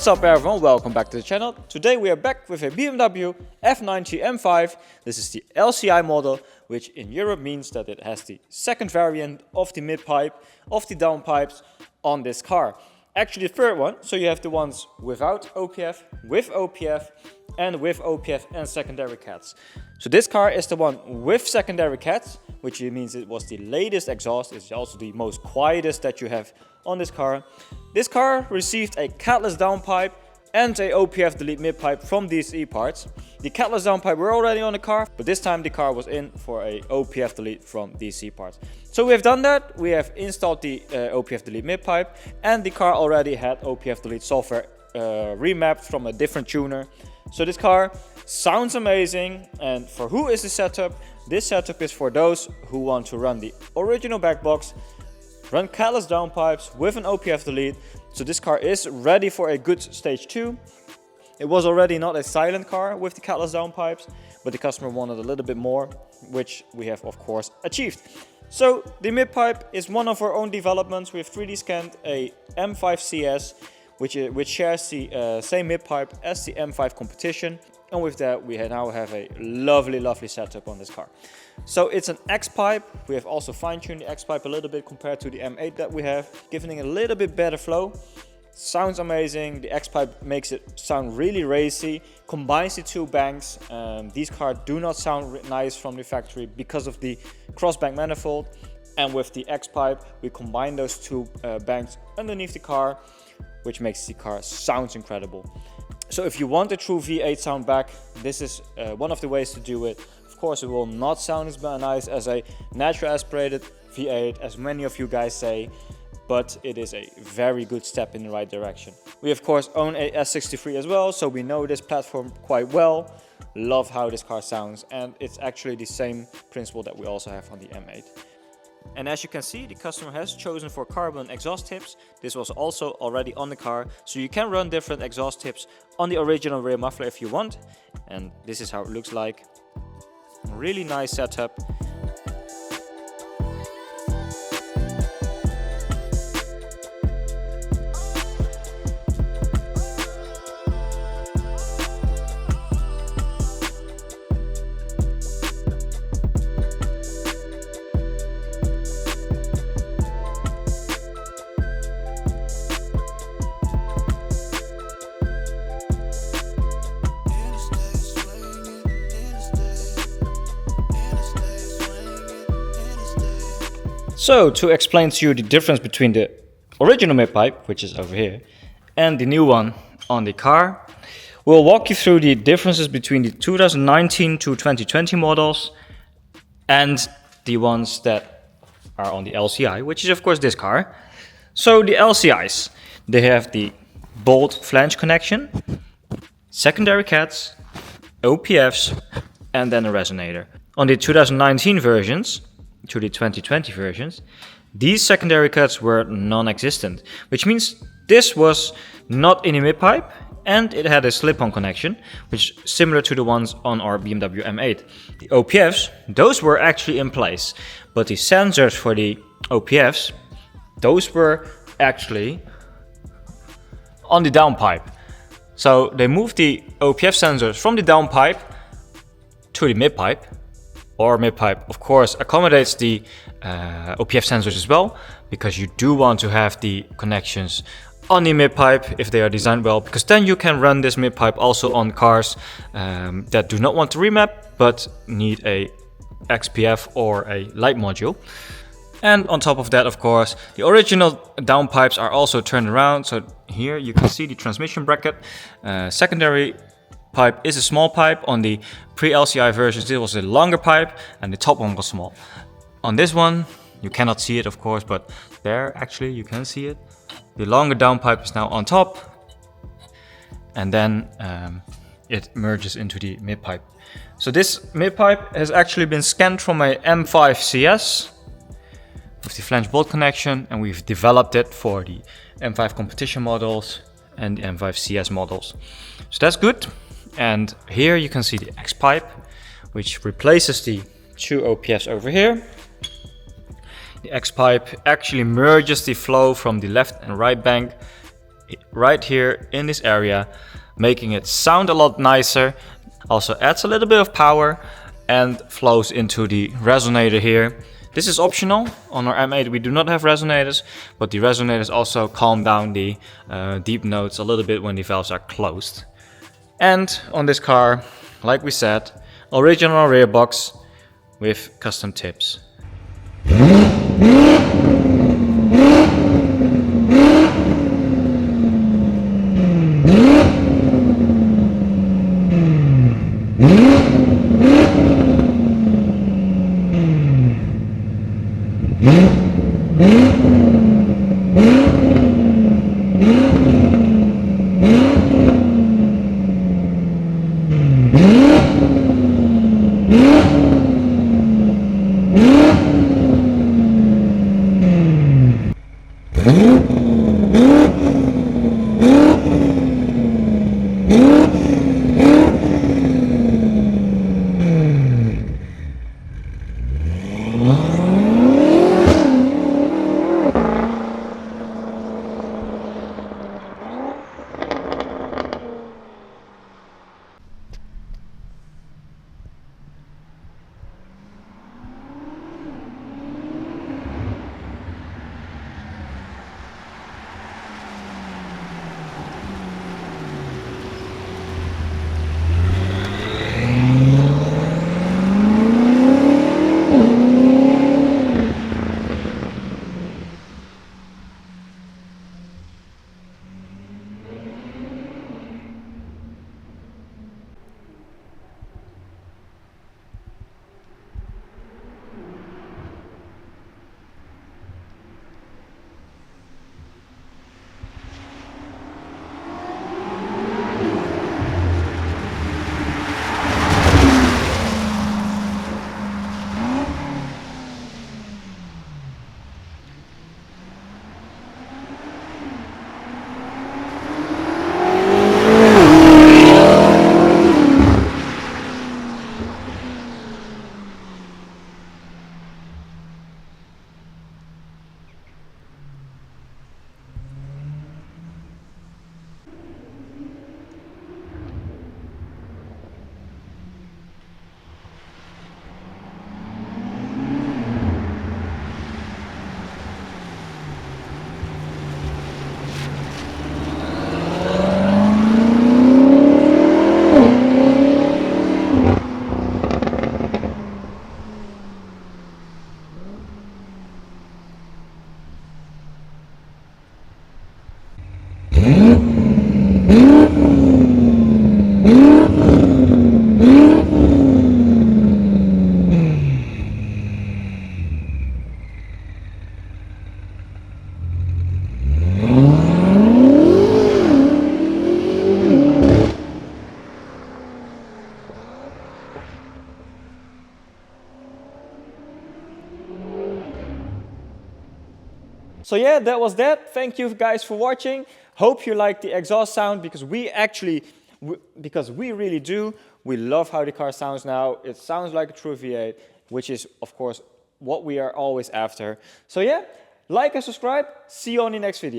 What's up everyone, welcome back to the channel. Today we are back with a BMW F90 M5. This is the LCI model, which in Europe means that it has the second variant of the mid-pipe, of the downpipes on this car. Actually the third one, so you have the ones without OPF, with OPF, and with OPF and secondary cats. So this car is the one with secondary cats, which means it was the latest exhaust. It's also the most quietest that you have on this car. This car received a Catless Downpipe and a OPF Delete Midpipe from DCE parts. The Catless Downpipe were already on the car, but this time the car was in for a OPF Delete from DCE parts. So we have done that. We have installed the OPF Delete Midpipe, and the car already had OPF Delete software remapped from a different tuner. So this car sounds amazing. And for who is the setup? This setup is for those who want to run the original back box, run Catless Downpipes with an OPF Delete. So this car is ready for a good stage 2. It was already not a silent car with the Catless Downpipes, but the customer wanted a little bit more, which we have of course achieved. So the midpipe is one of our own developments. We have 3D scanned a M5 CS, which shares the same midpipe as the M5 competition. And with that, we now have a lovely setup on this car. So it's an X-pipe. We have also fine-tuned the X-pipe a little bit compared to the M8 that we have, giving it a little bit better flow. Sounds amazing. The X-pipe makes it sound really racy, combines the two banks. These cars do not sound nice from the factory because of the cross-bank manifold. And with the X-pipe, we combine those two banks underneath the car, which makes the car sounds incredible. So if you want a true V8 sound back, this is one of the ways to do it. Of course, it will not sound as nice as a natural aspirated V8, as many of you guys say, but it is a very good step in the right direction. We of course own a S63 as well, so we know this platform quite well. Love how this car sounds, and it's actually the same principle that we also have on the M8. And as you can see, the customer has chosen for carbon exhaust tips. This was also already on the car, so you can run different exhaust tips on the original rear muffler if you want. And this is how it looks like. Really nice setup. So to explain to you the difference between the original midpipe, which is over here, and the new one on the car, we'll walk you through the differences between the 2019 to 2020 models and the ones that are on the LCI, which is of course this car. So the LCIs, they have the bolt flange connection, secondary cats, OPFs, and then a resonator. On the 2019 versions to the 2020 versions, these secondary cuts were non-existent, which means this was not in a midpipe and it had a slip-on connection, which is similar to the ones on our BMW M8. The OPFs, those were actually in place, but the sensors for the OPFs, those were actually on the downpipe. So they moved the OPF sensors from the downpipe to the midpipe. Or midpipe, of course, accommodates the OPF sensors as well, because you do want to have the connections on the midpipe if they are designed well, because then you can run this midpipe also on cars that do not want to remap but need a XPF or a light module. And on top of that, of course, the original downpipes are also turned around. So here you can see the transmission bracket, secondary pipe is a small pipe. On the pre-LCI versions, this was a longer pipe and the top one was small. On this one, you cannot see it of course, but there actually you can see it. The longer downpipe is now on top, and then it merges into the midpipe. So this midpipe has actually been scanned from a M5 CS with the flange bolt connection, and we've developed it for the M5 competition models and the M5 CS models. So that's good. And here you can see the X pipe, which replaces the two OPFs over here. The X pipe actually merges the flow from the left and right bank right here in this area, making it sound a lot nicer. Also adds a little bit of power and flows into the resonator here. This is optional. On our M8 we do not have resonators, but the resonators also calm down the deep notes a little bit when the valves are closed. And on this car, like we said, original rear box with custom tips. So yeah, that was that. Thank you guys for watching. Hope you like the exhaust sound, because we really do. We love how the car sounds now. It sounds like a true V8, which is of course what we are always after. So yeah, like and subscribe. See you on the next video.